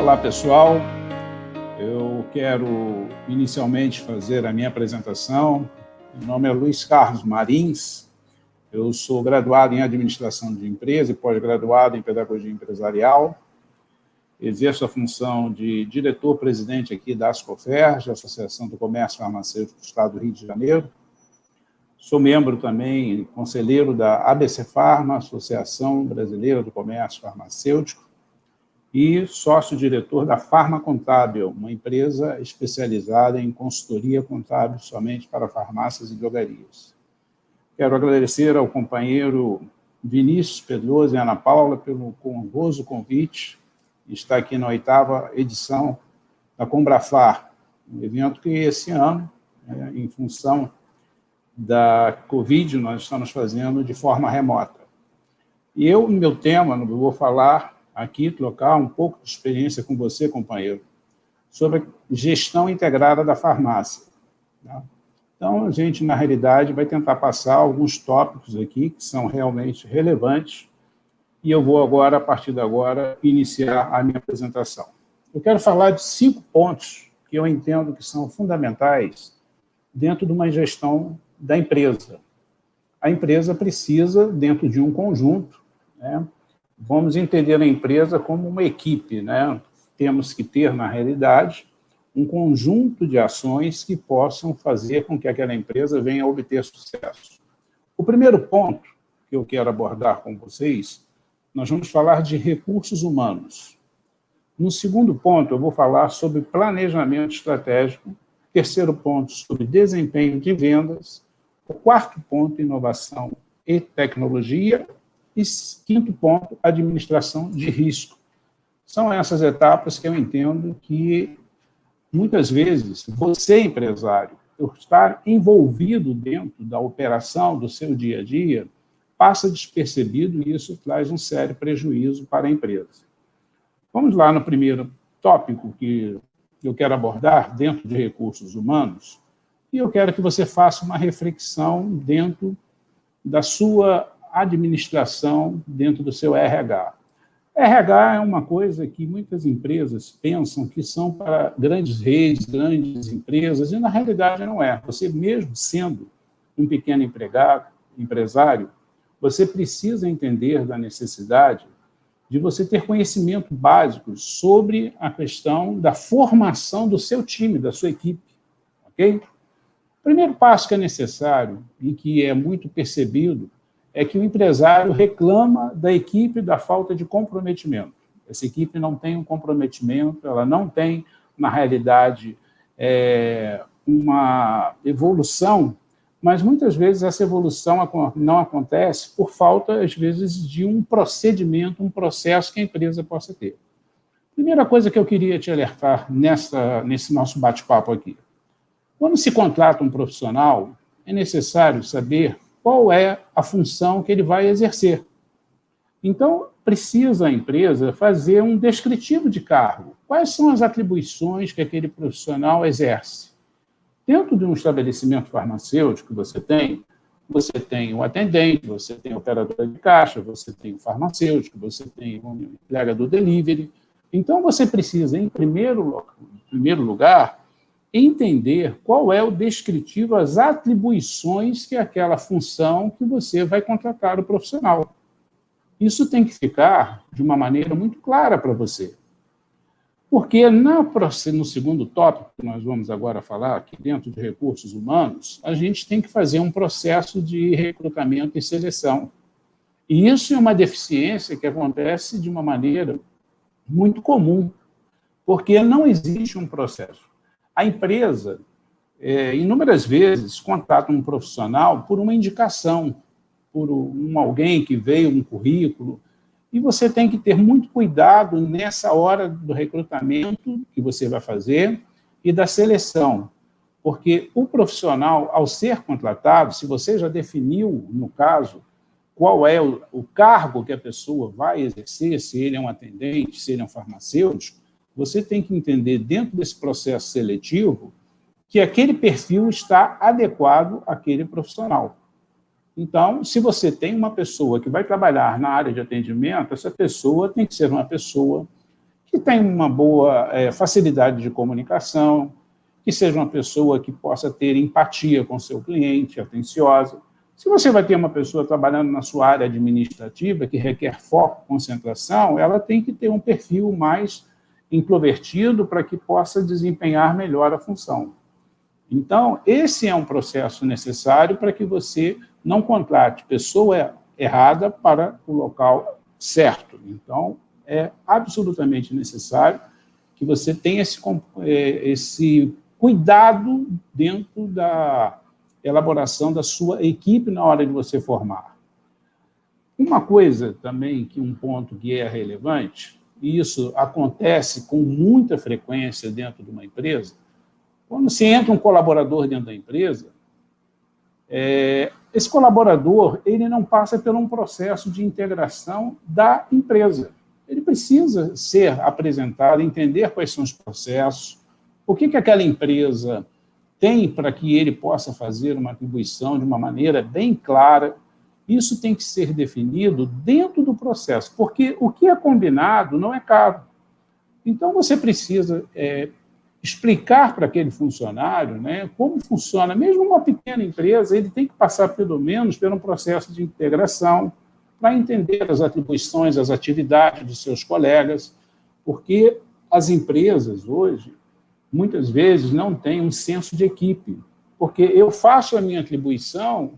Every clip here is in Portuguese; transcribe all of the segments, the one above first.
Olá, pessoal. Eu quero inicialmente fazer a minha apresentação. Meu nome é Luiz Carlos Marins. Eu sou graduado em Administração de Empresa e pós-graduado em Pedagogia Empresarial. Exerço a função de diretor-presidente aqui da Ascoferj, Associação do Comércio Farmacêutico do Estado do Rio de Janeiro. Sou membro também, conselheiro da ABC Farma, Associação Brasileira do Comércio Farmacêutico, e sócio-diretor da Farma Contábil, uma empresa especializada em consultoria contábil somente para farmácias e drogarias. Quero agradecer ao companheiro Vinícius Pedroso e Ana Paula pelo honroso convite de estar aqui na 8ª edição da Combrafar, um evento que esse ano, em função da Covid, nós estamos fazendo de forma remota. E no meu tema, eu vou falar aqui, trocar um pouco de experiência com você, companheiro, sobre a gestão integrada da farmácia. Tá? Então, a gente, na realidade, vai tentar passar alguns tópicos aqui que são realmente relevantes e eu vou agora, a partir de agora, iniciar a minha apresentação. Eu quero falar de 5 pontos que eu entendo que são fundamentais dentro de uma gestão da empresa. A empresa precisa, dentro de um conjunto, né? Vamos entender a empresa como uma equipe, né? Temos que ter, na realidade, um conjunto de ações que possam fazer com que aquela empresa venha a obter sucesso. O primeiro ponto que eu quero abordar com vocês, nós vamos falar de recursos humanos. No segundo ponto, eu vou falar sobre planejamento estratégico. Terceiro ponto, sobre desempenho de vendas. O quarto ponto, inovação e tecnologia. E quinto ponto, administração de risco. São essas etapas que eu entendo que, muitas vezes, você, empresário, por estar envolvido dentro da operação do seu dia a dia, passa despercebido e isso traz um sério prejuízo para a empresa. Vamos lá no primeiro tópico que eu quero abordar dentro de recursos humanos, e eu quero que você faça uma reflexão dentro da sua administração, dentro do seu RH. RH é uma coisa que muitas empresas pensam que são para grandes redes, grandes empresas, e na realidade não é. Você mesmo sendo um pequeno empresário, você precisa entender da necessidade de você ter conhecimento básico sobre a questão da formação do seu time, da sua equipe, ok? O primeiro passo que é necessário e que é muito percebido é que o empresário reclama da equipe da falta de comprometimento. Essa equipe não tem um comprometimento, ela não tem, na realidade, uma evolução, mas muitas vezes essa evolução não acontece por falta, às vezes, de um procedimento, um processo que a empresa possa ter. Primeira coisa que eu queria te alertar nesse nosso bate-papo aqui. Quando se contrata um profissional, é necessário saber qual é a função que ele vai exercer. Então, precisa a empresa fazer um descritivo de cargo. Quais são as atribuições que aquele profissional exerce? Dentro de um estabelecimento farmacêutico, você tem o atendente, você tem o operador de caixa, você tem o farmacêutico, você tem o entregador delivery. Então, você precisa, em primeiro lugar, entender qual é o descritivo, as atribuições que é aquela função que você vai contratar o profissional. Isso tem que ficar de uma maneira muito clara para você. Porque no segundo tópico, que nós vamos agora falar, aqui dentro de recursos humanos, a gente tem que fazer um processo de recrutamento e seleção. E isso é uma deficiência que acontece de uma maneira muito comum, porque não existe um processo. A empresa, inúmeras vezes, contrata um profissional por uma indicação, por alguém que veio, um currículo, e você tem que ter muito cuidado nessa hora do recrutamento que você vai fazer e da seleção, porque o profissional, ao ser contratado, se você já definiu, no caso, qual é o cargo que a pessoa vai exercer, se ele é um atendente, se ele é um farmacêutico, você tem que entender, dentro desse processo seletivo, que aquele perfil está adequado àquele profissional. Então, se você tem uma pessoa que vai trabalhar na área de atendimento, essa pessoa tem que ser uma pessoa que que tenha uma boa facilidade de comunicação, que seja uma pessoa que possa ter empatia com o seu cliente, atenciosa. Se você vai ter uma pessoa trabalhando na sua área administrativa, que requer foco, concentração, ela tem que ter um perfil mais introvertido para que possa desempenhar melhor a função. Então, esse é um processo necessário para que você não contrate pessoa errada para o local certo. Então, é absolutamente necessário que você tenha esse cuidado dentro da elaboração da sua equipe na hora de você formar. Uma coisa também, um ponto que é relevante, e isso acontece com muita frequência dentro de uma empresa, quando se entra um colaborador dentro da empresa, esse colaborador ele não passa por um processo de integração da empresa. Ele precisa ser apresentado, entender quais são os processos, o que aquela empresa tem para que ele possa fazer uma atribuição de uma maneira bem clara. Isso tem que ser definido dentro do processo, porque o que é combinado não é caro. Então, você precisa explicar para aquele funcionário, né, como funciona. Mesmo uma pequena empresa, ele tem que passar, pelo menos, por um processo de integração para entender as atribuições, as atividades dos seus colegas, porque as empresas, hoje, muitas vezes não têm um senso de equipe, porque eu faço a minha atribuição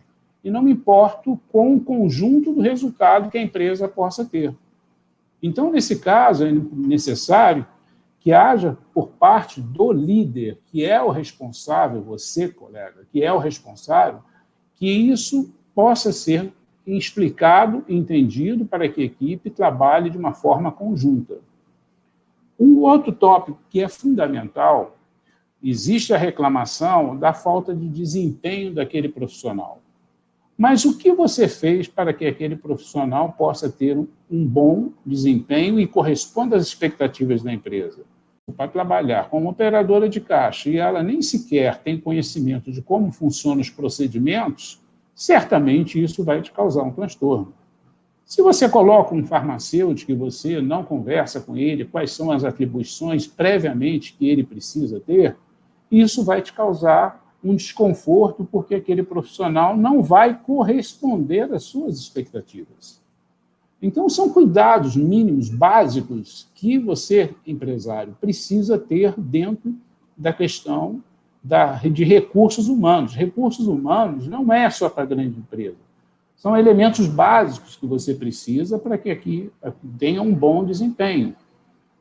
e não me importo com o conjunto do resultado que a empresa possa ter. Então, nesse caso, é necessário que haja, por parte do líder, que é o responsável, você, colega, que é o responsável, que isso possa ser explicado, entendido, para que a equipe trabalhe de uma forma conjunta. Um outro tópico que é fundamental, existe a reclamação da falta de desempenho daquele profissional. Mas o que você fez para que aquele profissional possa ter um bom desempenho e corresponda às expectativas da empresa? Para trabalhar como operadora de caixa e ela nem sequer tem conhecimento de como funcionam os procedimentos, certamente isso vai te causar um transtorno. Se você coloca um farmacêutico e você não conversa com ele quais são as atribuições previamente que ele precisa ter, isso vai te causar um desconforto, porque aquele profissional não vai corresponder às suas expectativas. Então, são cuidados mínimos, básicos, que você, empresário, precisa ter dentro da questão de recursos humanos. Recursos humanos não é só para a grande empresa. São elementos básicos que você precisa para que aqui tenha um bom desempenho.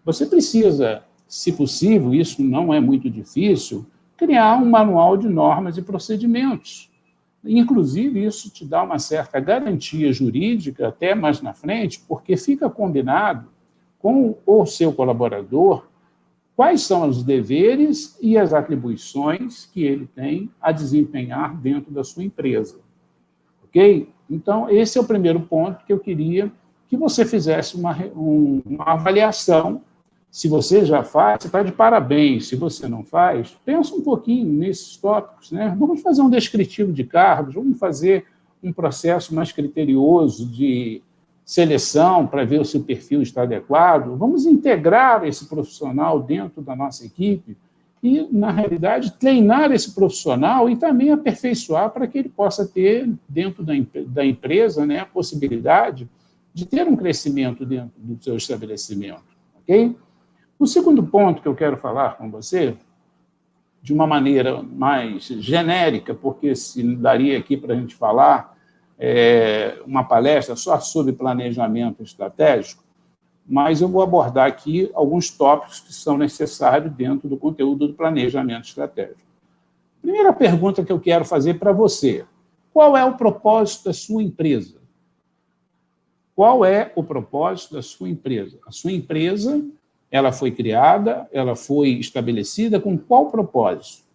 Você precisa, se possível, isso não é muito difícil, criar um manual de normas e procedimentos. Inclusive, isso te dá uma certa garantia jurídica, até mais na frente, porque fica combinado com o seu colaborador quais são os deveres e as atribuições que ele tem a desempenhar dentro da sua empresa. Ok? Então, esse é o primeiro ponto que eu queria que você fizesse uma avaliação. Se você já faz, você está de parabéns. Se você não faz, pensa um pouquinho nesses tópicos, né? Vamos fazer um descritivo de cargos, vamos fazer um processo mais criterioso de seleção para ver se o perfil está adequado, vamos integrar esse profissional dentro da nossa equipe e, na realidade, treinar esse profissional e também aperfeiçoar para que ele possa ter, dentro da empresa, né, a possibilidade de ter um crescimento dentro do seu estabelecimento. Ok? O segundo ponto que eu quero falar com você, de uma maneira mais genérica, porque se daria aqui para a gente falar uma palestra só sobre planejamento estratégico, mas eu vou abordar aqui alguns tópicos que são necessários dentro do conteúdo do planejamento estratégico. Primeira pergunta que eu quero fazer para você: qual é o propósito da sua empresa? Qual é o propósito da sua empresa? A sua empresa, ela foi criada, ela foi estabelecida com qual propósito?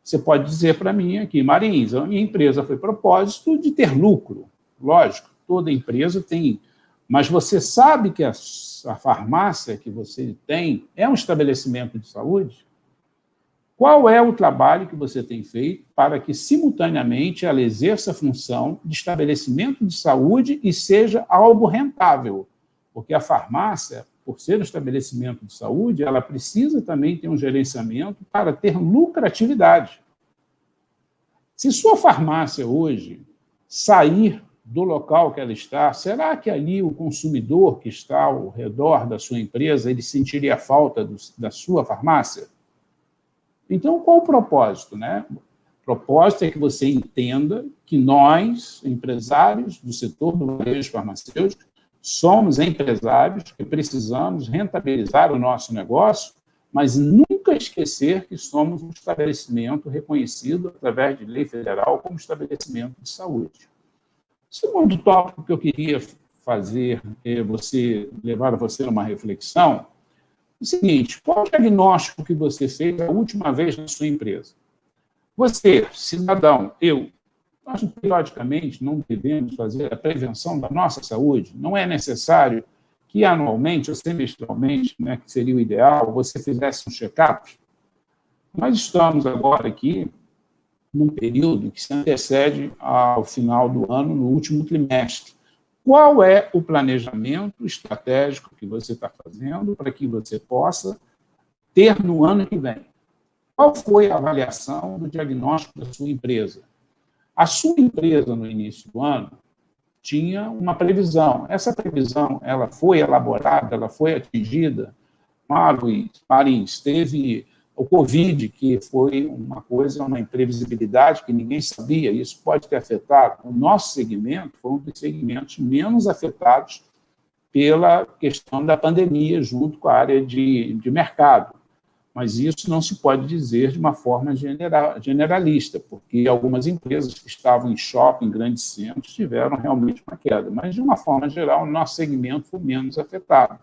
Você pode dizer para mim aqui, Marins, a minha empresa foi propósito de ter lucro. Lógico, toda empresa tem, mas você sabe que a farmácia que você tem é um estabelecimento de saúde? Qual é o trabalho que você tem feito para que, simultaneamente, ela exerça a função de estabelecimento de saúde e seja algo rentável? Porque a farmácia, por ser um estabelecimento de saúde, ela precisa também ter um gerenciamento para ter lucratividade. Se sua farmácia hoje sair do local que ela está, será que ali o consumidor que está ao redor da sua empresa, ele sentiria falta da sua farmácia? Então, qual o propósito, né? O propósito é que você entenda que nós, empresários do setor do varejo farmacêutico, somos empresários que precisamos rentabilizar o nosso negócio, mas nunca esquecer que somos um estabelecimento reconhecido através de lei federal como estabelecimento de saúde. O segundo tópico que eu queria fazer, levar você a uma reflexão, é o seguinte: qual o diagnóstico que você fez a última vez na sua empresa? Você, cidadão, nós periodicamente não devemos fazer a prevenção da nossa saúde? Não é necessário que anualmente ou semestralmente, né, que seria o ideal, você fizesse um check-up? Nós estamos agora aqui num período que se antecede ao final do ano, no último trimestre. Qual é o planejamento estratégico que você está fazendo para que você possa ter no ano que vem? Qual foi a avaliação do diagnóstico da sua empresa? A sua empresa, no início do ano, tinha uma previsão. Essa previsão, ela foi elaborada, ela foi atingida? Luiz Marins, teve o Covid, que foi uma imprevisibilidade que ninguém sabia, isso pode ter afetado. O nosso segmento foi um dos segmentos menos afetados pela questão da pandemia, junto com a área de mercado. Mas isso não se pode dizer de uma forma generalista, porque algumas empresas que estavam em shopping, em grandes centros, tiveram realmente uma queda. Mas, de uma forma geral, o nosso segmento foi menos afetado.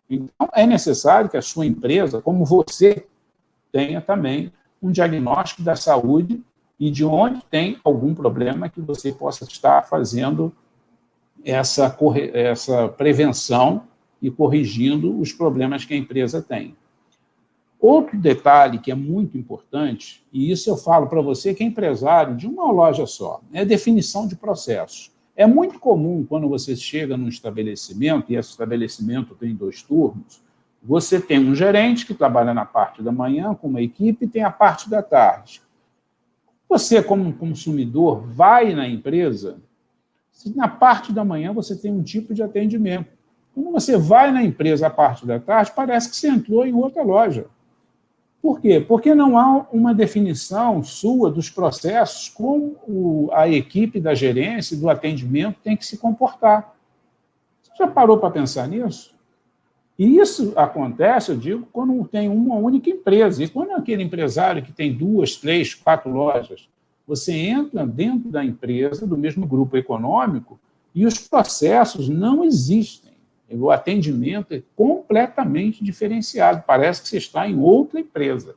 Então, é necessário que a sua empresa, como você, tenha também um diagnóstico da saúde e de onde tem algum problema que você possa estar fazendo essa prevenção e corrigindo os problemas que a empresa tem. Outro detalhe que é muito importante, e isso eu falo para você que é empresário de uma loja só, é a definição de processos. É muito comum, quando você chega num estabelecimento, e esse estabelecimento tem 2 turnos, você tem um gerente que trabalha na parte da manhã com uma equipe e tem a parte da tarde. Você, como consumidor, vai na empresa, na parte da manhã você tem um tipo de atendimento. Quando você vai na empresa a parte da tarde, parece que você entrou em outra loja. Por quê? Porque não há uma definição sua dos processos como a equipe da gerência e do atendimento tem que se comportar. Você já parou para pensar nisso? E isso acontece, eu digo, quando tem uma única empresa. E quando aquele empresário que tem 2, 3, 4 lojas, você entra dentro da empresa, do mesmo grupo econômico, e os processos não existem. O atendimento é completamente diferenciado. Parece que você está em outra empresa.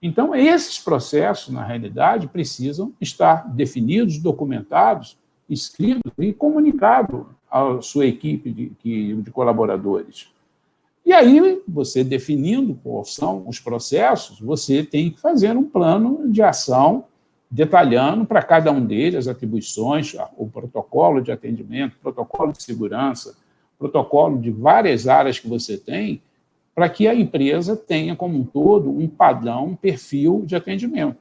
Então, esses processos, na realidade, precisam estar definidos, documentados, escritos e comunicados à sua equipe de colaboradores. E aí, você definindo quais são os processos, você tem que fazer um plano de ação detalhando para cada um deles as atribuições, o protocolo de atendimento, protocolo de segurança, protocolo de várias áreas que você tem, para que a empresa tenha, como um todo, um padrão, um perfil de atendimento.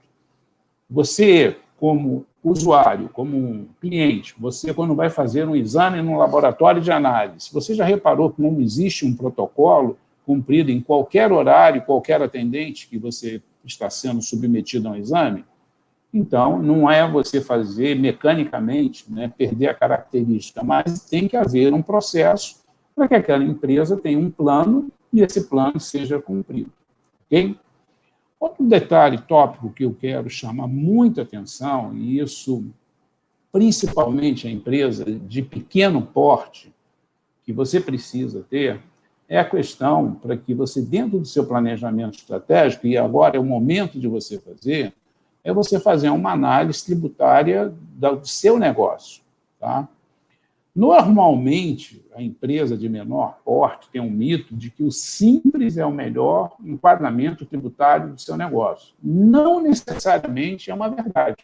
Você, como usuário, como um cliente, você, quando vai fazer um exame no laboratório de análise, você já reparou que não existe um protocolo cumprido em qualquer horário, qualquer atendente que você está sendo submetido a um exame? Então, não é você fazer mecanicamente, né, perder a característica, mas tem que haver um processo para que aquela empresa tenha um plano e esse plano seja cumprido. Ok? Outro detalhe, tópico que eu quero chamar muita atenção, e isso principalmente a empresa de pequeno porte, que você precisa ter, é a questão para que você, dentro do seu planejamento estratégico, e agora é o momento de você fazer, é você fazer uma análise tributária do seu negócio. Tá? Normalmente, a empresa de menor porte tem um mito de que o simples é o melhor enquadramento tributário do seu negócio. Não necessariamente é uma verdade.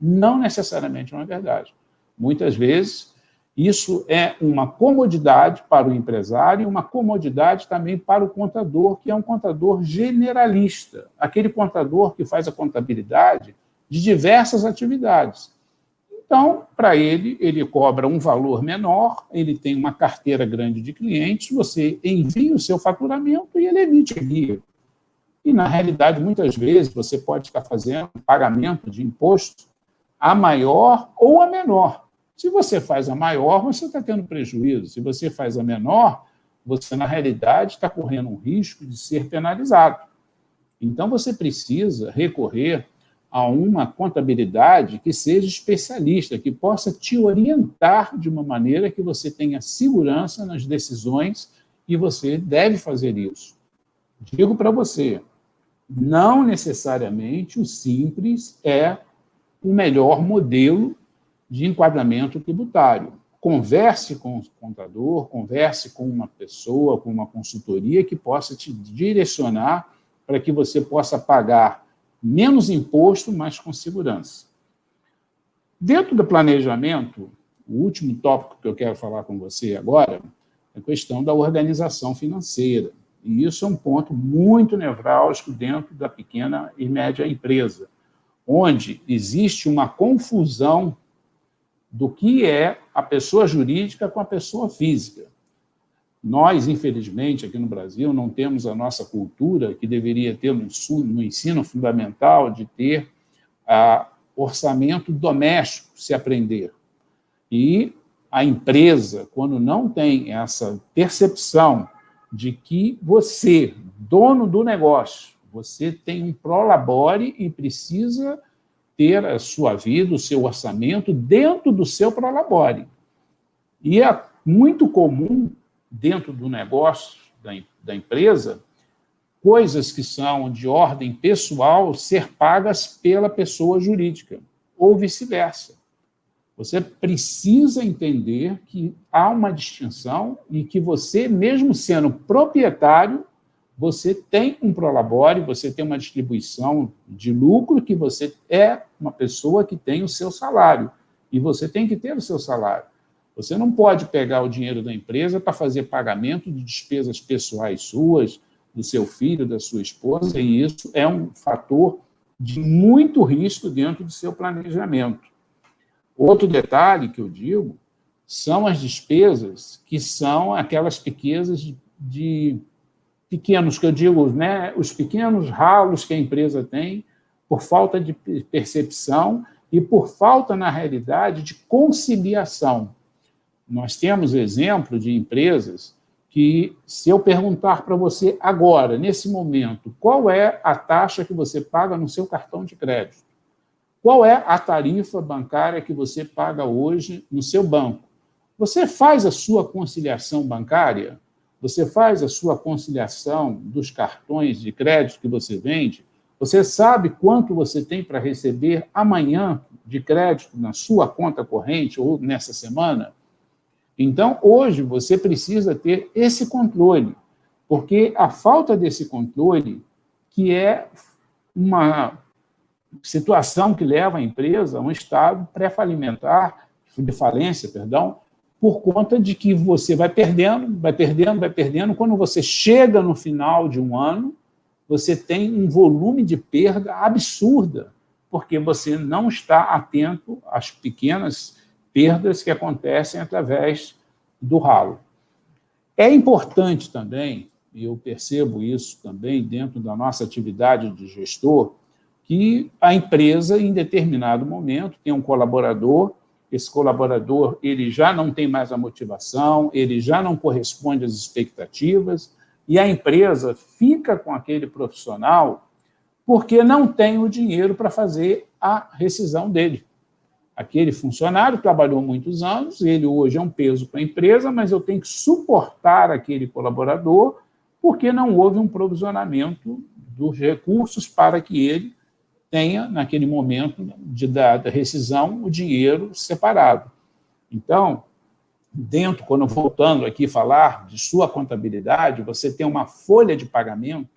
Não necessariamente é uma verdade. Muitas vezes, Isso é uma comodidade para o empresário e uma comodidade também para o contador, que é um contador generalista, aquele contador que faz a contabilidade de diversas atividades. Então, para ele cobra um valor menor, ele tem uma carteira grande de clientes, você envia o seu faturamento e ele emite a guia. E, na realidade, muitas vezes, você pode estar fazendo um pagamento de imposto a maior ou a menor. Se você faz a maior, você está tendo prejuízo. Se você faz a menor, você, na realidade, está correndo um risco de ser penalizado. Então, você precisa recorrer a uma contabilidade que seja especialista, que possa te orientar de uma maneira que você tenha segurança nas decisões e você deve fazer isso. Digo para você, não necessariamente o simples é o melhor modelo de enquadramento tributário. Converse com o contador, converse com uma pessoa, com uma consultoria que possa te direcionar para que você possa pagar menos imposto, mas com segurança. Dentro do planejamento, o último tópico que eu quero falar com você agora é a questão da organização financeira. E isso é um ponto muito nevrálgico dentro da pequena e média empresa, onde existe uma confusão do que é a pessoa jurídica com a pessoa física. Nós, infelizmente, aqui no Brasil, não temos a nossa cultura, que deveria ter no ensino fundamental, de ter orçamento doméstico, se aprender. E a empresa, quando não tem essa percepção de que você, dono do negócio, você tem um prolabore e precisa ter a sua vida, o seu orçamento dentro do seu prolabore. E é muito comum, dentro do negócio da empresa, coisas que são de ordem pessoal ser pagas pela pessoa jurídica, ou vice-versa. Você precisa entender que há uma distinção e que você, mesmo sendo proprietário, você tem um prolabore, você tem uma distribuição de lucro, que você é uma pessoa que tem o seu salário, e você tem que ter o seu salário. Você não pode pegar o dinheiro da empresa para fazer pagamento de despesas pessoais suas, do seu filho, da sua esposa, e isso é um fator de muito risco dentro do seu planejamento. Outro detalhe que eu digo são as despesas que são aquelas pequenas de pequenos, que eu digo, né, os pequenos ralos que a empresa tem por falta de percepção e por falta, na realidade, de conciliação. Nós temos exemplo de empresas que, se eu perguntar para você agora, nesse momento, qual é a taxa que você paga no seu cartão de crédito? Qual é a tarifa bancária que você paga hoje no seu banco? Você faz a sua conciliação bancária? Você faz a sua conciliação dos cartões de crédito que você vende? Você sabe quanto você tem para receber amanhã de crédito na sua conta corrente ou nessa semana? Então, hoje, você precisa ter esse controle, porque a falta desse controle, que é uma situação que leva a empresa a um estado pré-falimentar, de falência, perdão, por conta de que você vai perdendo, vai perdendo, vai perdendo. Quando você chega no final de um ano, você tem um volume de perda absurda, porque você não está atento às pequenas perdas que acontecem através do ralo. É importante também, e eu percebo isso também dentro da nossa atividade de gestor, que a empresa, em determinado momento, tem um colaborador, esse colaborador ele já não tem mais a motivação, ele já não corresponde às expectativas, e a empresa fica com aquele profissional porque não tem o dinheiro para fazer a rescisão dele. Aquele funcionário trabalhou muitos anos, ele hoje é um peso para a empresa, mas eu tenho que suportar aquele colaborador porque não houve um provisionamento dos recursos para que ele tenha, naquele momento da rescisão, o dinheiro separado. Então, quando voltando aqui a falar de sua contabilidade, você tem uma folha de pagamento,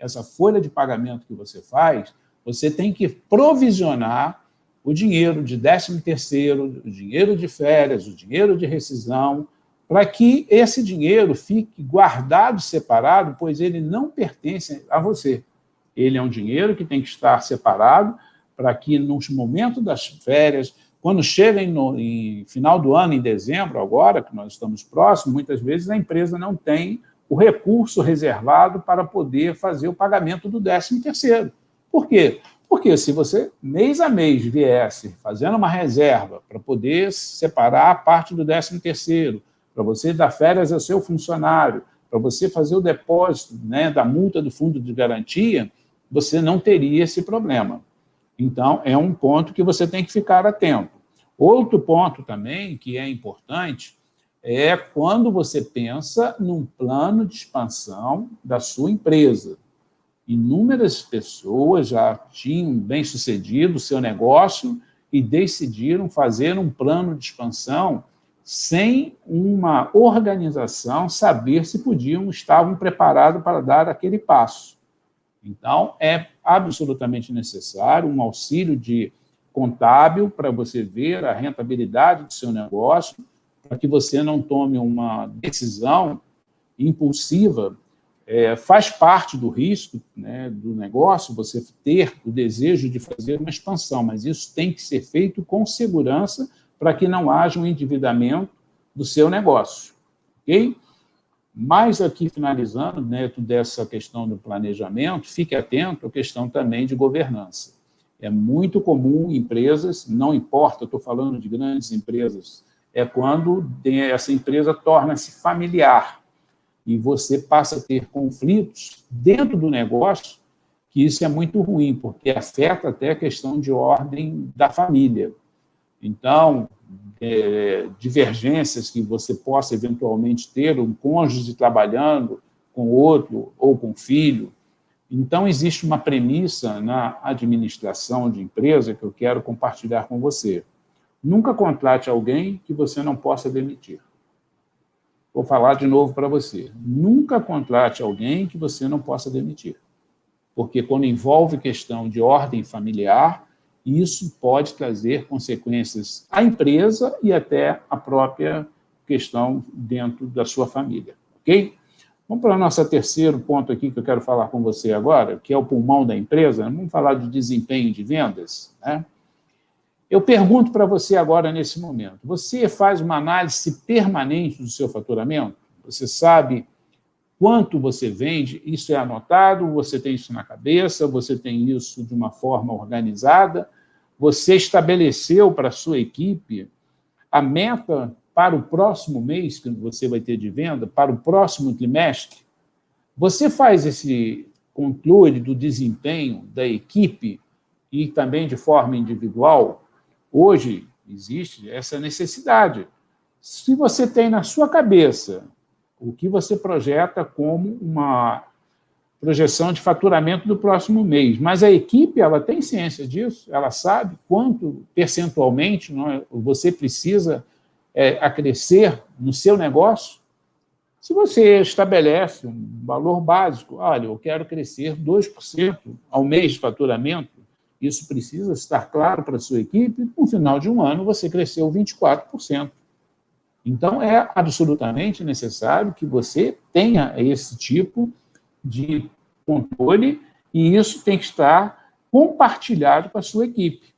essa folha de pagamento que você faz, você tem que provisionar o dinheiro de 13º, o dinheiro de férias, o dinheiro de rescisão, para que esse dinheiro fique guardado, separado, pois ele não pertence a você. Ele é um dinheiro que tem que estar separado para que, nos momentos das férias, quando chega em final do ano, em dezembro, agora, que nós estamos próximos, muitas vezes a empresa não tem o recurso reservado para poder fazer o pagamento do 13º. Por quê? Porque se você, mês a mês, viesse fazendo uma reserva para poder separar a parte do 13º, para você dar férias ao seu funcionário, para você fazer o depósito, né, da multa do fundo de garantia, você não teria esse problema. Então, é um ponto que você tem que ficar atento. Outro ponto também que é importante é quando você pensa num plano de expansão da sua empresa. Inúmeras pessoas já tinham bem-sucedido o seu negócio e decidiram fazer um plano de expansão sem uma organização saber se estavam preparados para dar aquele passo. Então, é absolutamente necessário um auxílio de contábil para você ver a rentabilidade do seu negócio, para que você não tome uma decisão impulsiva. Faz parte do risco, né, do negócio você ter o desejo de fazer uma expansão, mas isso tem que ser feito com segurança para que não haja um endividamento do seu negócio. Ok? Mas aqui, finalizando, dentro dessa questão do planejamento, fique atento à questão também de governança. É muito comum empresas, não importa, eu estou falando de grandes empresas, é quando essa empresa torna-se familiar e você passa a ter conflitos dentro do negócio, que isso é muito ruim, porque afeta até a questão de ordem da família. Então, divergências que você possa eventualmente ter, um cônjuge trabalhando com outro ou com filho. Então, existe uma premissa na administração de empresa que eu quero compartilhar com você. Nunca contrate alguém que você não possa demitir. Vou falar de novo para você. Nunca contrate alguém que você não possa demitir. Porque quando envolve questão de ordem familiar, isso pode trazer consequências à empresa e até à própria questão dentro da sua família. Ok? Vamos para o nosso terceiro ponto aqui que eu quero falar com você agora, que é o pulmão da empresa. Vamos falar de desempenho de vendas, né? Eu pergunto para você agora, nesse momento, você faz uma análise permanente do seu faturamento? Você sabe quanto você vende? Isso é anotado? Você tem isso na cabeça? Você tem isso de uma forma organizada? Você estabeleceu para a sua equipe a meta para o próximo mês que você vai ter de venda, para o próximo trimestre? Você faz esse controle do desempenho da equipe e também de forma individual? Hoje existe essa necessidade. Se você tem na sua cabeça o que você projeta como uma projeção de faturamento do próximo mês, mas a equipe ela tem ciência disso, ela sabe quanto percentualmente você precisa acrescer no seu negócio. Se você estabelece um valor básico, olha, eu quero crescer 2% ao mês de faturamento, isso precisa estar claro para a sua equipe, no final de um ano você cresceu 24%. Então, é absolutamente necessário que você tenha esse tipo de controle e isso tem que estar compartilhado com a sua equipe.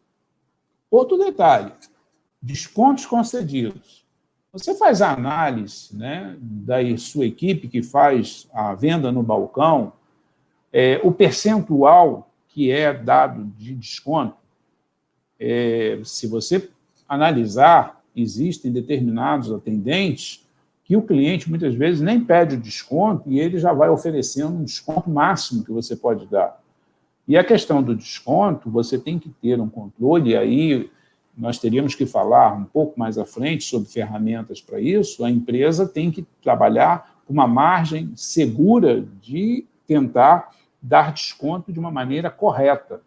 Outro detalhe, descontos concedidos. Você faz a análise, né, da sua equipe que faz a venda no balcão, o percentual que é dado de desconto. Se você analisar, existem determinados atendentes que o cliente muitas vezes nem pede o desconto e ele já vai oferecendo um desconto máximo que você pode dar. E a questão do desconto, você tem que ter um controle, e aí nós teríamos que falar um pouco mais à frente sobre ferramentas para isso. A empresa tem que trabalhar com uma margem segura de tentar dar desconto de uma maneira correta,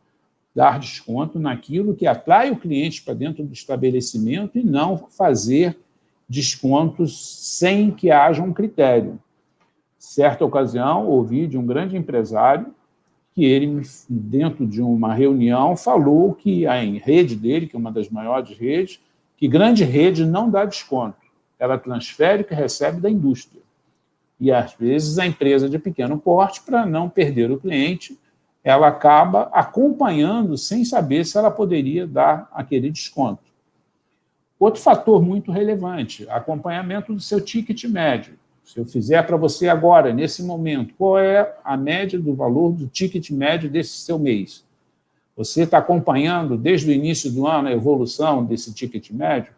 dar desconto naquilo que atrai o cliente para dentro do estabelecimento e não fazer descontos sem que haja um critério. Certa ocasião, ouvi de um grande empresário que ele, dentro de uma reunião, falou que a rede dele, que é uma das maiores redes, que grande rede não dá desconto, ela transfere o que recebe da indústria. E, às vezes, a empresa de pequeno porte, para não perder o cliente, ela acaba acompanhando sem saber se ela poderia dar aquele desconto. Outro fator muito relevante, acompanhamento do seu ticket médio. Se eu fizer para você agora, nesse momento, qual é a média do valor do ticket médio desse seu mês? Você está acompanhando desde o início do ano a evolução desse ticket médio?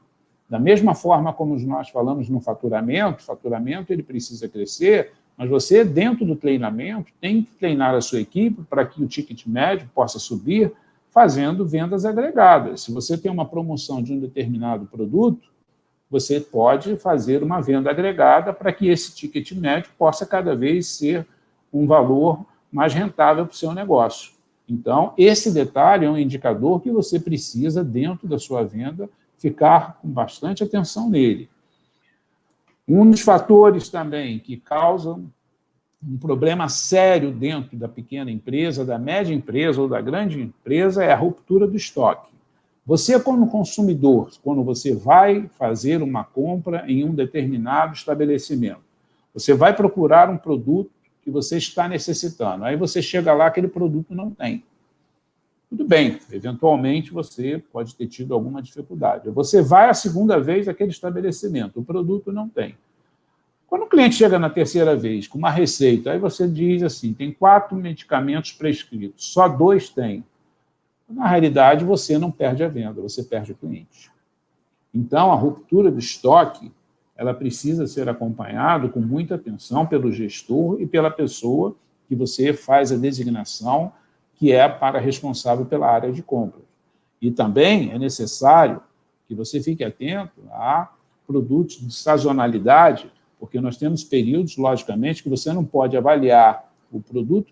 Da mesma forma como nós falamos no faturamento, o faturamento ele precisa crescer, mas você, dentro do treinamento, tem que treinar a sua equipe para que o ticket médio possa subir, fazendo vendas agregadas. Se você tem uma promoção de um determinado produto, você pode fazer uma venda agregada para que esse ticket médio possa cada vez ser um valor mais rentável para o seu negócio. Então, esse detalhe é um indicador que você precisa, dentro da sua venda, ficar com bastante atenção nele. Um dos fatores também que causam um problema sério dentro da pequena empresa, da média empresa ou da grande empresa é a ruptura do estoque. Você, como consumidor, quando você vai fazer uma compra em um determinado estabelecimento, você vai procurar um produto que você está necessitando. Aí você chega lá, aquele produto não tem. Tudo bem, eventualmente você pode ter tido alguma dificuldade. Você vai a segunda vez àquele estabelecimento, o produto não tem. Quando o cliente chega na terceira vez com uma receita, aí você diz assim, tem 4 medicamentos prescritos, só 2 tem. Na realidade, você não perde a venda, você perde o cliente. Então, a ruptura do estoque, ela precisa ser acompanhada com muita atenção pelo gestor e pela pessoa que você faz a designação, que é para responsável pela área de compras. E também é necessário que você fique atento a produtos de sazonalidade, porque nós temos períodos, logicamente, que você não pode avaliar o produto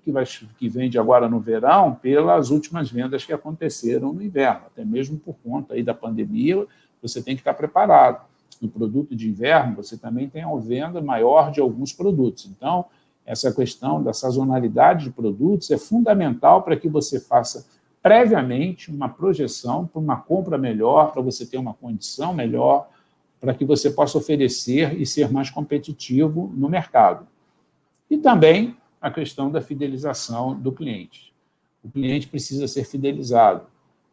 que vende agora no verão pelas últimas vendas que aconteceram no inverno, até mesmo por conta aí da pandemia, você tem que estar preparado. No produto de inverno, você também tem a venda maior de alguns produtos. Então, essa questão da sazonalidade de produtos é fundamental para que você faça previamente uma projeção para uma compra melhor, para você ter uma condição melhor, para que você possa oferecer e ser mais competitivo no mercado. E também a questão da fidelização do cliente. O cliente precisa ser fidelizado.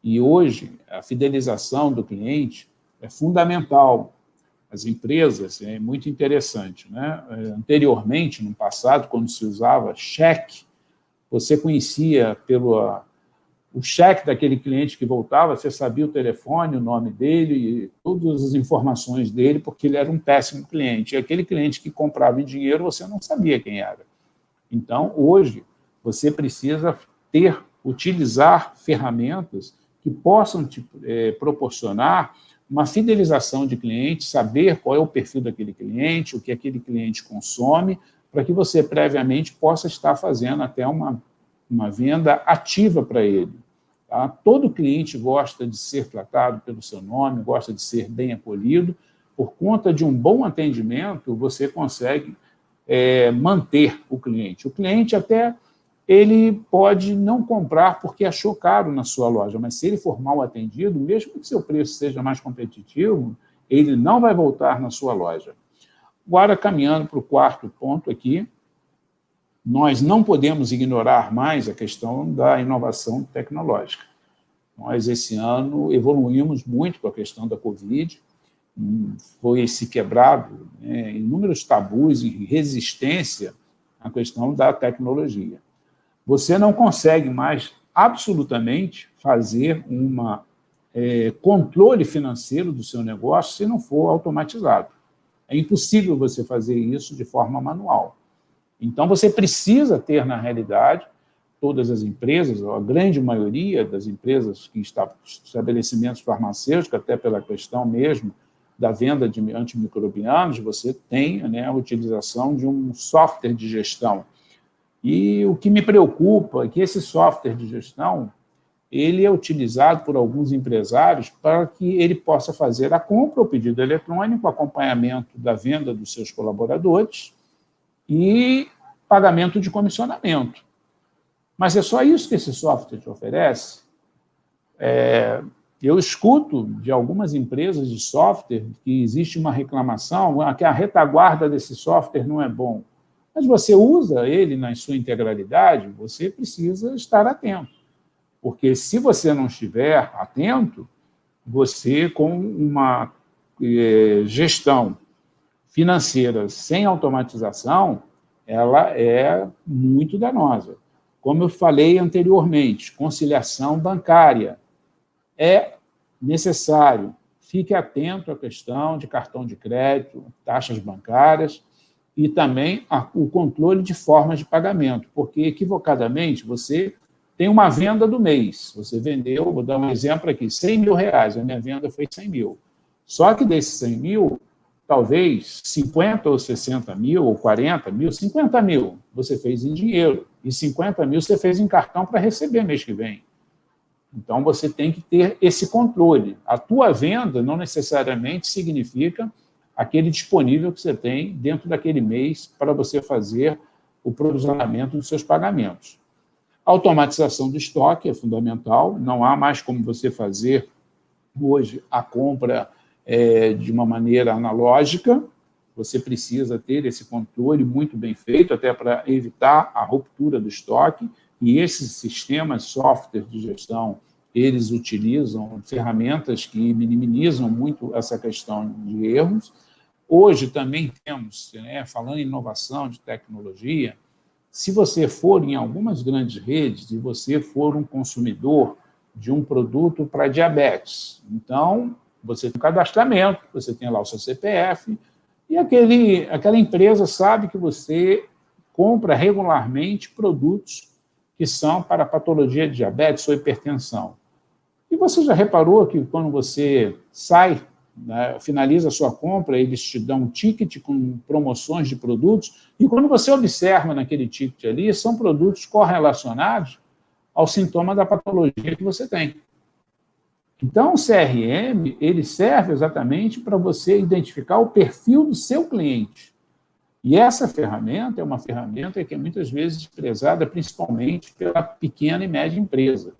E hoje, a fidelização do cliente é fundamental. As empresas, é muito interessante, né? Anteriormente, no passado, quando se usava cheque, você conhecia o cheque daquele cliente que voltava, você sabia o telefone, o nome dele e todas as informações dele, porque ele era um péssimo cliente. E aquele cliente que comprava em dinheiro, você não sabia quem era. Então, hoje, você precisa utilizar ferramentas que possam te proporcionar uma fidelização de cliente, saber qual é o perfil daquele cliente, o que aquele cliente consome, para que você previamente possa estar fazendo até uma venda ativa para ele. Tá? Todo cliente gosta de ser tratado pelo seu nome, gosta de ser bem acolhido. Por conta de um bom atendimento, você consegue manter o cliente. O cliente até ele pode não comprar porque achou caro na sua loja, mas se ele for mal atendido, mesmo que seu preço seja mais competitivo, ele não vai voltar na sua loja. Agora, caminhando para o quarto ponto aqui, nós não podemos ignorar mais a questão da inovação tecnológica. Nós, esse ano, evoluímos muito com a questão da Covid, foi se quebrado inúmeros tabus e resistência à questão da tecnologia. Você não consegue mais, absolutamente, fazer um controle financeiro do seu negócio se não for automatizado. É impossível você fazer isso de forma manual. Então, você precisa ter, na realidade, todas as empresas, ou a grande maioria das empresas que estão estabelecimentos farmacêuticos, até pela questão mesmo da venda de antimicrobianos, você tem a utilização de um software de gestão. E o que me preocupa é que esse software de gestão ele é utilizado por alguns empresários para que ele possa fazer a compra, o pedido eletrônico, acompanhamento da venda dos seus colaboradores e pagamento de comissionamento. Mas é só isso que esse software te oferece? Eu escuto de algumas empresas de software que existe uma reclamação que a retaguarda desse software não é bom. Mas você usa ele na sua integralidade, você precisa estar atento. Porque se você não estiver atento, você, com uma gestão financeira sem automatização, ela é muito danosa. Como eu falei anteriormente, conciliação bancária é necessário. Fique atento à questão de cartão de crédito, taxas bancárias e também o controle de formas de pagamento, porque, equivocadamente, você tem uma venda do mês. Você vendeu, vou dar um exemplo aqui, R$100 mil, a minha venda foi 100 mil. Só que desses 100 mil, talvez 50 ou 60 mil, ou 40 mil, 50 mil você fez em dinheiro, e 50 mil você fez em cartão para receber mês que vem. Então, você tem que ter esse controle. A tua venda não necessariamente significa aquele disponível que você tem dentro daquele mês para você fazer o provisionamento dos seus pagamentos. A automatização do estoque é fundamental, não há mais como você fazer hoje a compra de uma maneira analógica, você precisa ter esse controle muito bem feito, até para evitar a ruptura do estoque, e esses sistemas, software de gestão, eles utilizam ferramentas que minimizam muito essa questão de erros. Hoje também temos, falando em inovação de tecnologia, se você for em algumas grandes redes e você for um consumidor de um produto para diabetes, então você tem um cadastramento, você tem lá o seu CPF, e aquela empresa sabe que você compra regularmente produtos que são para patologia de diabetes ou hipertensão. E você já reparou que quando você sai, finaliza a sua compra, eles te dão um ticket com promoções de produtos, e quando você observa naquele ticket ali, são produtos correlacionados ao sintoma da patologia que você tem. Então, o CRM, ele serve exatamente para você identificar o perfil do seu cliente. E essa ferramenta é uma ferramenta que é muitas vezes desprezada, principalmente pela pequena e média empresa.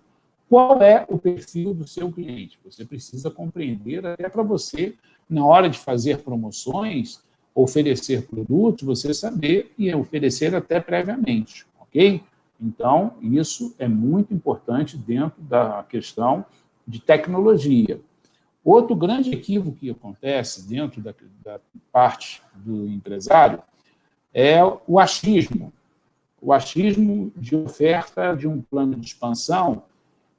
Qual é o perfil do seu cliente? Você precisa compreender até para você, na hora de fazer promoções, oferecer produtos, você saber e oferecer até previamente, ok? Então, isso é muito importante dentro da questão de tecnologia. Outro grande equívoco que acontece dentro da parte do empresário é o achismo. O achismo de oferta de um plano de expansão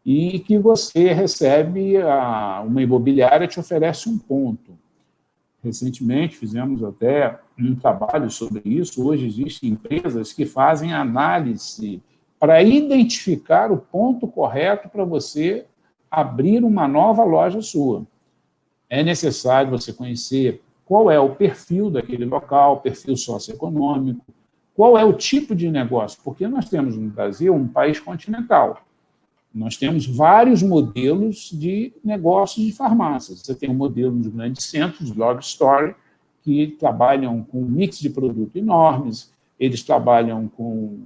e que você recebe, uma imobiliária te oferece um ponto. Recentemente fizemos até um trabalho sobre isso. Hoje existem empresas que fazem análise para identificar o ponto correto para você abrir uma nova loja sua. É necessário você conhecer qual é o perfil daquele local, perfil socioeconômico, qual é o tipo de negócio, porque nós temos no Brasil um país continental. Nós temos vários modelos de negócios de farmácias. Você tem um modelo nos grandes centros, drugstore, que trabalham com um mix de produtos enormes, eles trabalham com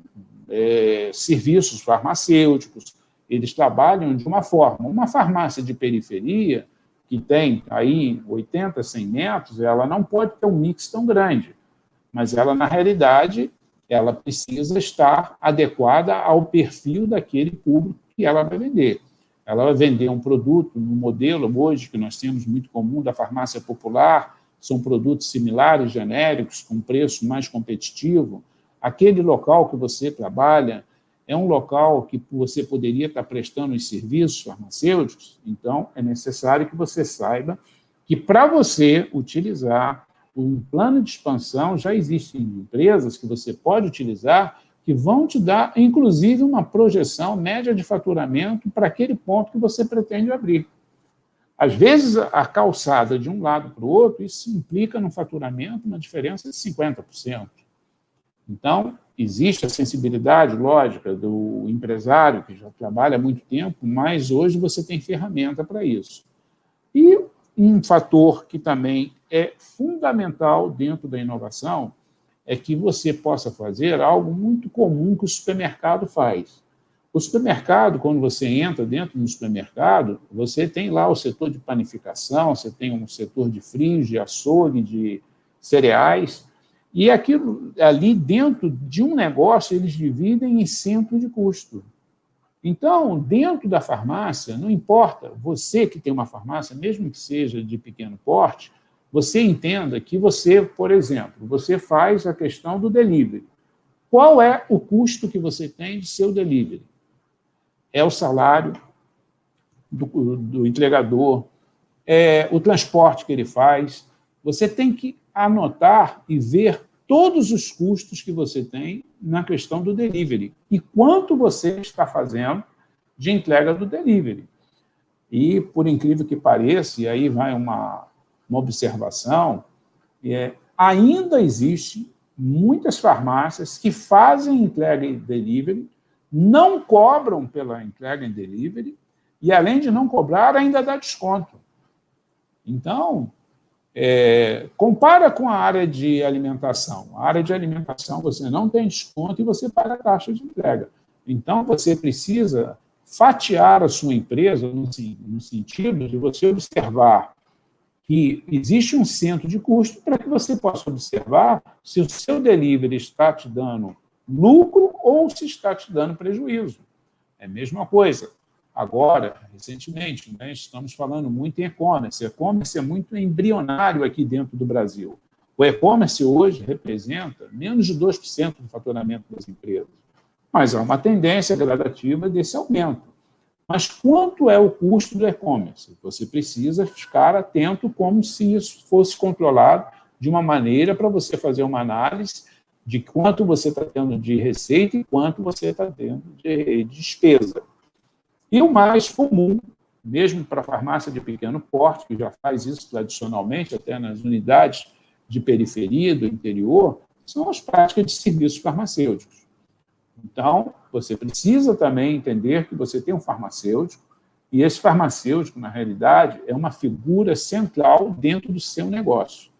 serviços farmacêuticos, eles trabalham de uma forma. Uma farmácia de periferia, que tem aí 80, 100 metros, ela não pode ter um mix tão grande, mas ela, na realidade, ela precisa estar adequada ao perfil daquele público que ela vai vender. Ela vai vender um produto no modelo, hoje, que nós temos muito comum da farmácia popular, são produtos similares, genéricos, com preço mais competitivo. Aquele local que você trabalha é um local que você poderia estar prestando os serviços farmacêuticos, então é necessário que você saiba que, para você utilizar um plano de expansão, já existem empresas que você pode utilizar que vão te dar, inclusive, uma projeção média de faturamento para aquele ponto que você pretende abrir. Às vezes, a calçada de um lado para o outro, isso implica no faturamento uma diferença de 50%. Então, existe a sensibilidade lógica do empresário, que já trabalha há muito tempo, mas hoje você tem ferramenta para isso. E um fator que também é fundamental dentro da inovação é que você possa fazer algo muito comum que o supermercado faz. O supermercado, quando você entra dentro do supermercado, você tem lá o setor de panificação, você tem um setor de frios, de açougue, de cereais, e aquilo ali dentro de um negócio eles dividem em centro de custo. Então, dentro da farmácia, não importa, você que tem uma farmácia, mesmo que seja de pequeno porte, você entenda que você, por exemplo, você faz a questão do delivery. Qual é o custo que você tem de seu delivery? É o salário do entregador, é o transporte que ele faz. Você tem que anotar e ver todos os custos que você tem na questão do delivery e quanto você está fazendo de entrega do delivery. E, por incrível que pareça, e aí vai uma observação, ainda existe muitas farmácias que fazem entrega em delivery, não cobram pela entrega em delivery e, além de não cobrar, ainda dá desconto. Então, compara com a área de alimentação. A área de alimentação você não tem desconto e você paga a taxa de entrega. Então, você precisa fatiar a sua empresa no sentido de você observar que existe um centro de custo para que você possa observar se o seu delivery está te dando lucro ou se está te dando prejuízo. É a mesma coisa. Agora, recentemente, estamos falando muito em e-commerce. E-commerce é muito embrionário aqui dentro do Brasil. O e-commerce hoje representa menos de 2% do faturamento das empresas. Mas há uma tendência gradativa desse aumento. Mas quanto é o custo do e-commerce? Você precisa ficar atento como se isso fosse controlado de uma maneira para você fazer uma análise de quanto você está tendo de receita e quanto você está tendo de despesa. E o mais comum, mesmo para a farmácia de pequeno porte, que já faz isso tradicionalmente, até nas unidades de periferia, do interior, são as práticas de serviços farmacêuticos. Então, você precisa também entender que você tem um farmacêutico, e esse farmacêutico, na realidade, é uma figura central dentro do seu negócio.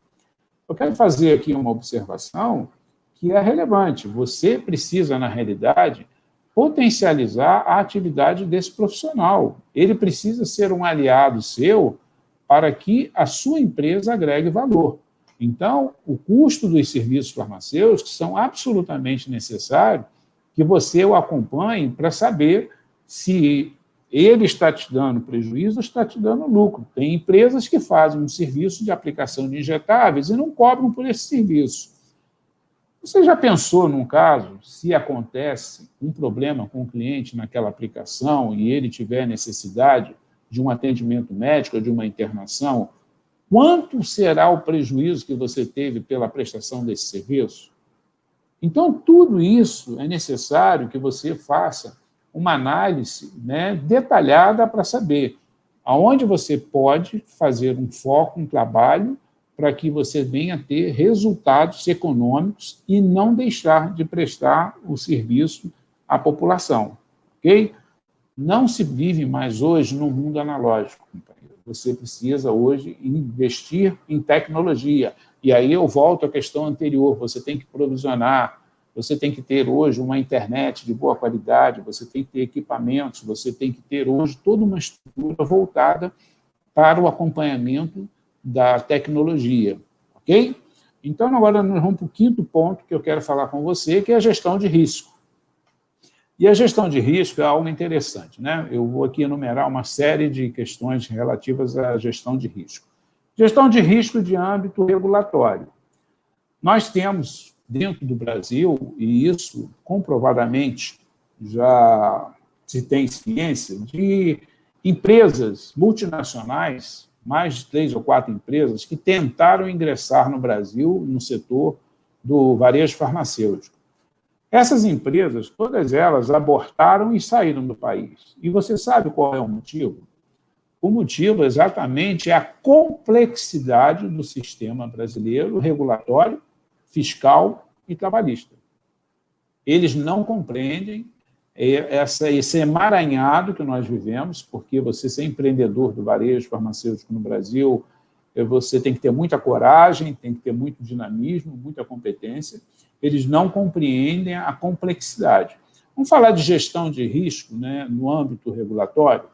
Eu quero fazer aqui uma observação que é relevante. Você precisa, na realidade, potencializar a atividade desse profissional. Ele precisa ser um aliado seu para que a sua empresa agregue valor. Então, o custo dos serviços farmacêuticos são absolutamente necessários que você o acompanhe para saber se ele está te dando prejuízo ou está te dando lucro. Tem empresas que fazem um serviço de aplicação de injetáveis e não cobram por esse serviço. Você já pensou num caso, se acontece um problema com o cliente naquela aplicação e ele tiver necessidade de um atendimento médico ou de uma internação, quanto será o prejuízo que você teve pela prestação desse serviço? Então, tudo isso é necessário que você faça uma análise detalhada para saber aonde você pode fazer um foco, um trabalho, para que você venha a ter resultados econômicos e não deixar de prestar o serviço à população. Ok? Não se vive mais hoje no mundo analógico, companheiro. Você precisa hoje investir em tecnologia. E aí eu volto à questão anterior, você tem que provisionar, você tem que ter hoje uma internet de boa qualidade, você tem que ter equipamentos, você tem que ter hoje toda uma estrutura voltada para o acompanhamento da tecnologia, ok? Então, agora nós vamos para o quinto ponto que eu quero falar com você, que é a gestão de risco. E a gestão de risco é algo interessante, né? Eu vou aqui enumerar uma série de questões relativas à gestão de risco. Gestão de risco de âmbito regulatório. Nós temos, dentro do Brasil, e isso comprovadamente já se tem ciência, de empresas multinacionais, mais de 3 ou 4 empresas, que tentaram ingressar no Brasil no setor do varejo farmacêutico. Essas empresas, todas elas, abortaram e saíram do país. E você sabe qual é o motivo? O motivo exatamente é a complexidade do sistema brasileiro, regulatório, fiscal e trabalhista. Eles não compreendem esse emaranhado que nós vivemos, porque você ser empreendedor do varejo farmacêutico no Brasil, você tem que ter muita coragem, tem que ter muito dinamismo, muita competência. Eles não compreendem a complexidade. Vamos falar de gestão de risco, né, no âmbito regulatório.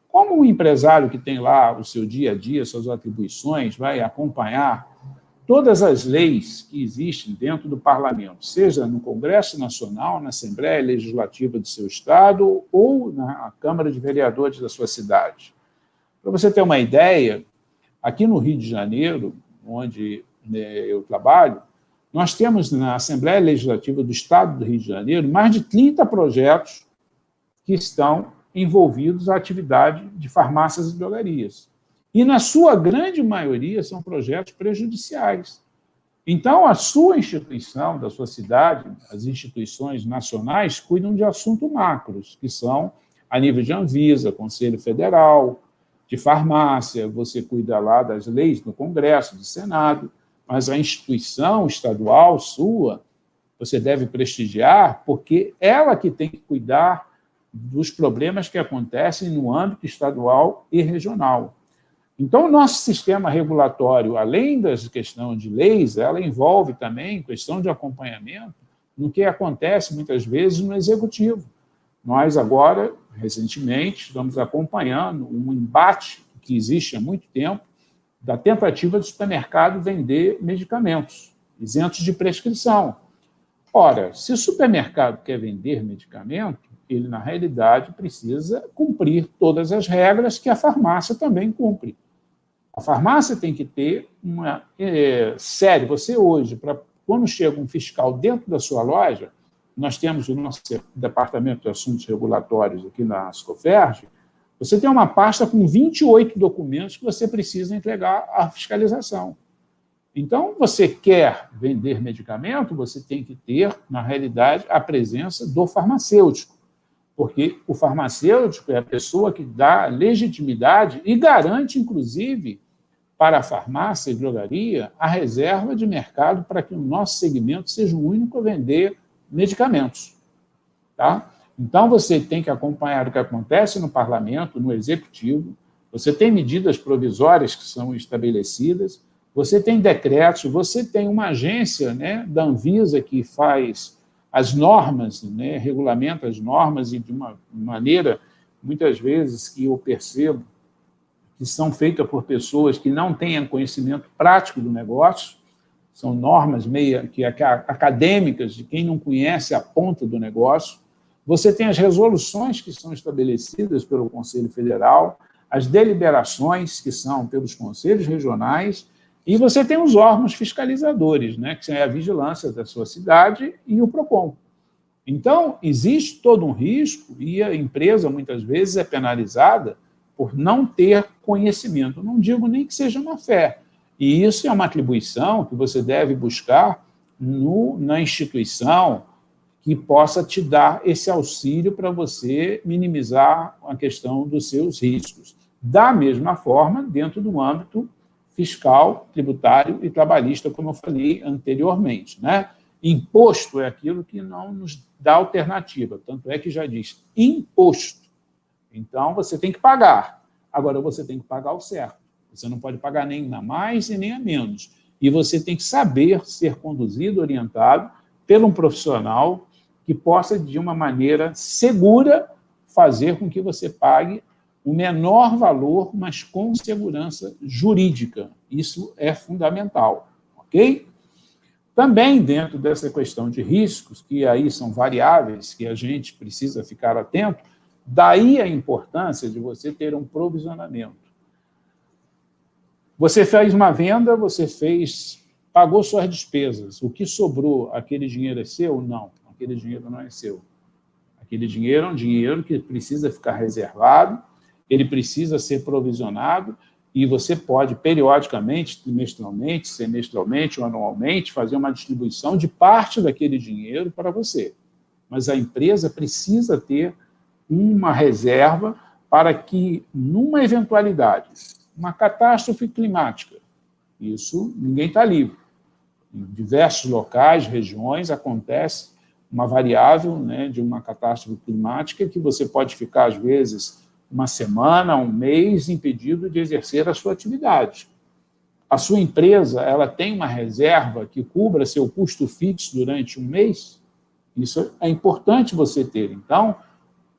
Como um empresário que tem lá o seu dia a dia, suas atribuições, vai acompanhar todas as leis que existem dentro do parlamento, seja no Congresso Nacional, na Assembleia Legislativa do seu estado ou na Câmara de Vereadores da sua cidade? Para você ter uma ideia, aqui no Rio de Janeiro, onde eu trabalho, nós temos na Assembleia Legislativa do Estado do Rio de Janeiro mais de 30 projetos que estão envolvidos à atividade de farmácias e drogarias. E, na sua grande maioria, são projetos prejudiciais. Então, a sua instituição, da sua cidade, as instituições nacionais, cuidam de assuntos macros, que são a nível de Anvisa, Conselho Federal, de farmácia, você cuida lá das leis do Congresso, do Senado, mas a instituição estadual sua, você deve prestigiar, porque ela que tem que cuidar dos problemas que acontecem no âmbito estadual e regional. Então, o nosso sistema regulatório, além das questões de leis, ela envolve também questão de acompanhamento no que acontece, muitas vezes, no executivo. Nós, agora, recentemente, estamos acompanhando um embate que existe há muito tempo da tentativa do supermercado vender medicamentos isentos de prescrição. Ora, se o supermercado quer vender medicamento, ele, na realidade, precisa cumprir todas as regras que a farmácia também cumpre. A farmácia tem que ter uma... sério, você hoje, quando chega um fiscal dentro da sua loja, nós temos o nosso Departamento de Assuntos Regulatórios aqui na Ascoferj, você tem uma pasta com 28 documentos que você precisa entregar à fiscalização. Então, você quer vender medicamento, você tem que ter, na realidade, a presença do farmacêutico, porque o farmacêutico é a pessoa que dá legitimidade e garante, inclusive, para a farmácia e drogaria, a reserva de mercado para que o nosso segmento seja o único a vender medicamentos. Tá? Então, você tem que acompanhar o que acontece no parlamento, no executivo, você tem medidas provisórias que são estabelecidas, você tem decretos, você tem uma agência, né, da Anvisa que faz as normas, né, regulamenta as normas e de uma maneira, muitas vezes, que eu percebo que são feitas por pessoas que não têm conhecimento prático do negócio, são normas meio que acadêmicas de quem não conhece a ponta do negócio. Você tem as resoluções que são estabelecidas pelo Conselho Federal, as deliberações que são pelos conselhos regionais, e você tem os órgãos fiscalizadores, né, que é a vigilância da sua cidade e o PROCON. Então, existe todo um risco e a empresa, muitas vezes, é penalizada por não ter conhecimento. Não digo nem que seja uma fé. E isso é uma atribuição que você deve buscar na instituição que possa te dar esse auxílio para você minimizar a questão dos seus riscos. Da mesma forma, dentro do âmbito fiscal, tributário e trabalhista, como eu falei anteriormente, né? Imposto é aquilo que não nos dá alternativa, tanto é que já diz imposto. Então, você tem que pagar. Agora, você tem que pagar o certo. Você não pode pagar nem a mais e nem a menos. E você tem que saber ser conduzido, orientado por um profissional que possa, de uma maneira segura, fazer com que você pague o menor valor, mas com segurança jurídica. Isso é fundamental, ok? Também, dentro dessa questão de riscos, que aí são variáveis que a gente precisa ficar atento, daí a importância de você ter um provisionamento. Você fez uma venda, pagou suas despesas. O que sobrou, aquele dinheiro é seu? Não, aquele dinheiro não é seu. Aquele dinheiro é um dinheiro que precisa ficar reservado, ele precisa ser provisionado e você pode, periodicamente, trimestralmente, semestralmente ou anualmente, fazer uma distribuição de parte daquele dinheiro para você. Mas a empresa precisa ter uma reserva para que, numa eventualidade, uma catástrofe climática, isso ninguém está livre. Em diversos locais, regiões, acontece uma variável, né, de uma catástrofe climática que você pode ficar, às vezes, uma semana, um mês, impedido de exercer a sua atividade. A sua empresa ela tem uma reserva que cubra seu custo fixo durante um mês? Isso é importante você ter. Então,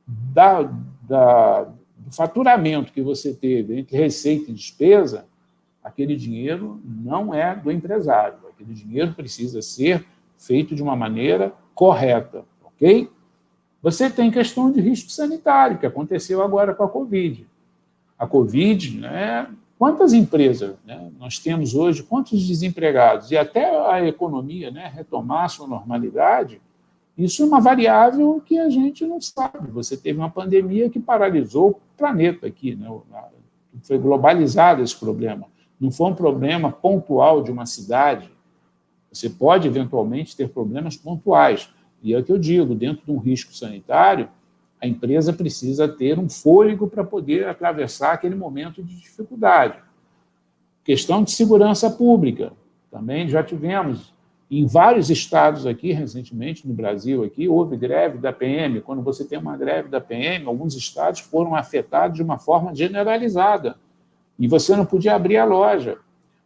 do faturamento que você teve entre receita e despesa, aquele dinheiro não é do empresário. Aquele dinheiro precisa ser feito de uma maneira correta, ok? Você tem questão de risco sanitário, que aconteceu agora com a Covid. A Covid, né, quantas empresas, né, nós temos hoje, quantos desempregados, e até a economia, né, retomar sua normalidade, isso é uma variável que a gente não sabe. Você teve uma pandemia que paralisou o planeta aqui, né? Foi globalizado esse problema. Não foi um problema pontual de uma cidade. Você pode, eventualmente, ter problemas pontuais. E é o que eu digo, dentro de um risco sanitário, a empresa precisa ter um fôlego para poder atravessar aquele momento de dificuldade. Questão de segurança pública. Também já tivemos em vários estados aqui, recentemente, no Brasil, aqui, houve greve da PM. Quando você tem uma greve da PM, alguns estados foram afetados de uma forma generalizada. E você não podia abrir a loja.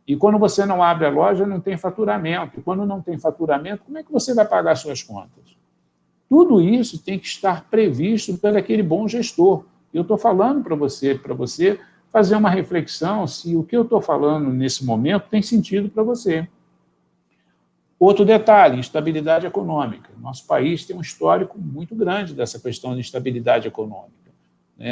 E quando você não abre a loja, não tem faturamento. E quando não tem faturamento, como é que você vai pagar suas contas? Tudo isso tem que estar previsto por aquele bom gestor. Eu estou falando para você fazer uma reflexão se o que eu estou falando nesse momento tem sentido para você. Outro detalhe, instabilidade econômica. Nosso país tem um histórico muito grande dessa questão de instabilidade econômica.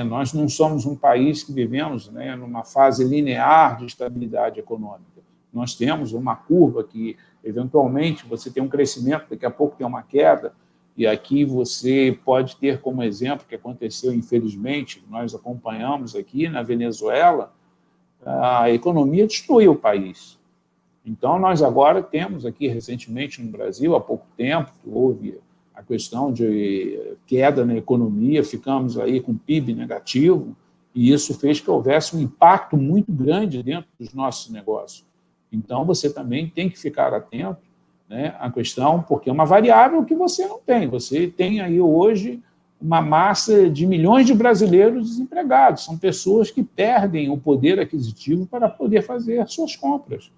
Nós não somos um país que vivemos, né, numa fase linear de estabilidade econômica. Nós temos uma curva que, eventualmente, você tem um crescimento, daqui a pouco tem uma queda, e aqui você pode ter como exemplo que aconteceu, infelizmente, nós acompanhamos aqui na Venezuela, a economia destruiu o país. Então, nós agora temos aqui, recentemente, no Brasil, há pouco tempo, houve a questão de queda na economia, ficamos aí com PIB negativo, e isso fez que houvesse um impacto muito grande dentro dos nossos negócios. Então, você também tem que ficar atento, né, à questão, porque é uma variável que você não tem. Você tem aí hoje uma massa de milhões de brasileiros desempregados. São pessoas que perdem o poder aquisitivo para poder fazer suas compras.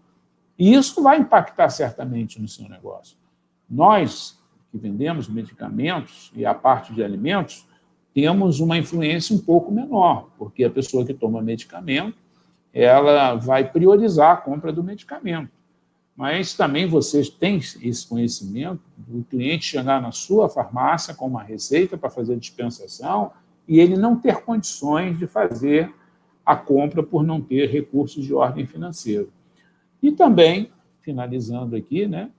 E isso vai impactar certamente no seu negócio. Nós, que vendemos medicamentos e a parte de alimentos, temos uma influência um pouco menor, porque a pessoa que toma medicamento, ela vai priorizar a compra do medicamento. Mas também vocês têm esse conhecimento do cliente chegar na sua farmácia com uma receita para fazer dispensação e ele não ter condições de fazer a compra por não ter recursos de ordem financeira. E também, finalizando aqui, né,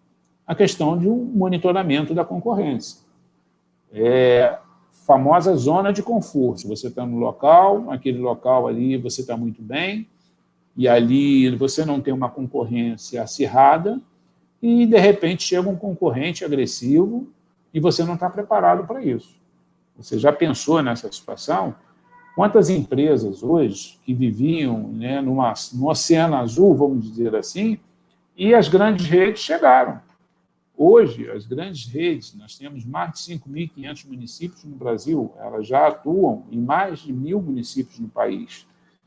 a questão de um monitoramento da concorrência. Famosa zona de conforto. Você está no local, aquele local ali você está muito bem, e ali você não tem uma concorrência acirrada, e, de repente, chega um concorrente agressivo e você não está preparado para isso. Você já pensou nessa situação? Quantas empresas hoje que viviam, né, no oceano azul, vamos dizer assim, e as grandes redes chegaram. Hoje, as grandes redes, nós temos mais de 5.500 municípios no Brasil, elas já atuam em mais de 1.000 municípios no país.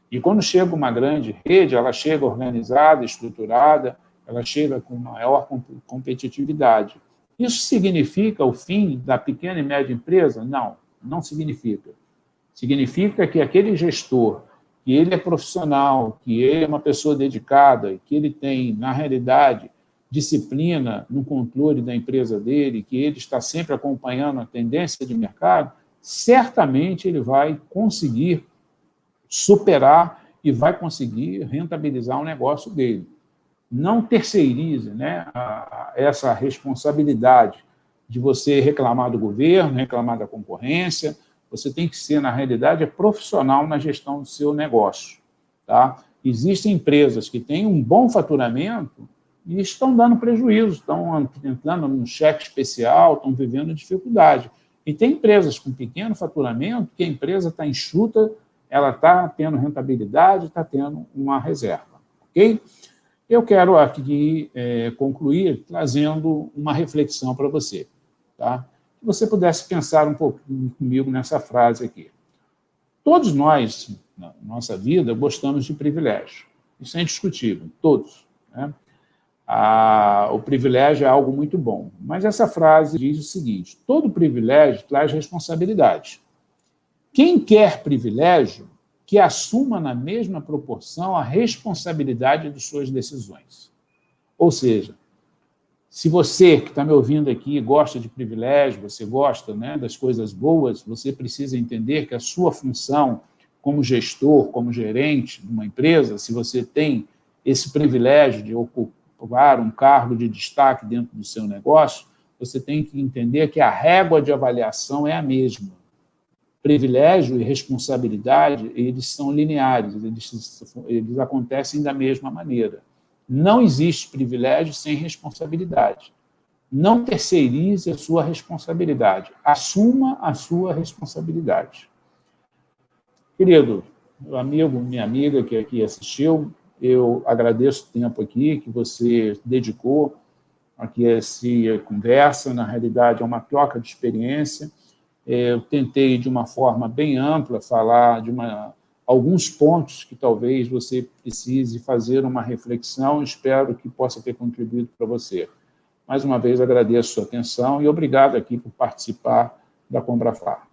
E quando chega uma grande rede, ela chega organizada, estruturada, ela chega com maior competitividade. Isso significa o fim da pequena e média empresa? Não, não significa. Significa que aquele gestor, que ele é profissional, que ele é uma pessoa dedicada, que ele tem, na realidade, disciplina no controle da empresa dele, que ele está sempre acompanhando a tendência de mercado, certamente ele vai conseguir superar e vai conseguir rentabilizar o negócio dele. Não terceirize, né, essa responsabilidade de você reclamar do governo, reclamar da concorrência. Você tem que ser, na realidade, profissional na gestão do seu negócio. Tá? Existem empresas que têm um bom faturamento e estão dando prejuízo, estão entrando num cheque especial, estão vivendo dificuldade. E tem empresas com pequeno faturamento que a empresa está enxuta, ela está tendo rentabilidade, está tendo uma reserva. Ok? Eu quero aqui concluir trazendo uma reflexão para você. Tá? Que você pudesse pensar um pouquinho comigo nessa frase aqui. Todos nós, na nossa vida, gostamos de privilégio. Isso é indiscutível, todos. Né? O privilégio é algo muito bom. Mas essa frase diz o seguinte: todo privilégio traz responsabilidade. Quem quer privilégio, que assuma na mesma proporção a responsabilidade de suas decisões. Ou seja, se você que está me ouvindo aqui gosta de privilégio, você gosta, né, das coisas boas, você precisa entender que a sua função como gestor, como gerente de uma empresa, se você tem esse privilégio de ocupar um cargo de destaque dentro do seu negócio, você tem que entender que a régua de avaliação é a mesma. Privilégio e responsabilidade, eles são lineares, eles acontecem da mesma maneira. Não existe privilégio sem responsabilidade. Não terceirize a sua responsabilidade. Assuma a sua responsabilidade. Querido, meu amigo, minha amiga que aqui assistiu, eu agradeço o tempo aqui que você dedicou aqui a essa conversa. Na realidade, é uma troca de experiência. Eu tentei, de uma forma bem ampla, falar de alguns pontos que talvez você precise fazer uma reflexão. Espero que possa ter contribuído para você. Mais uma vez, agradeço a sua atenção e obrigado aqui por participar da Combrafar.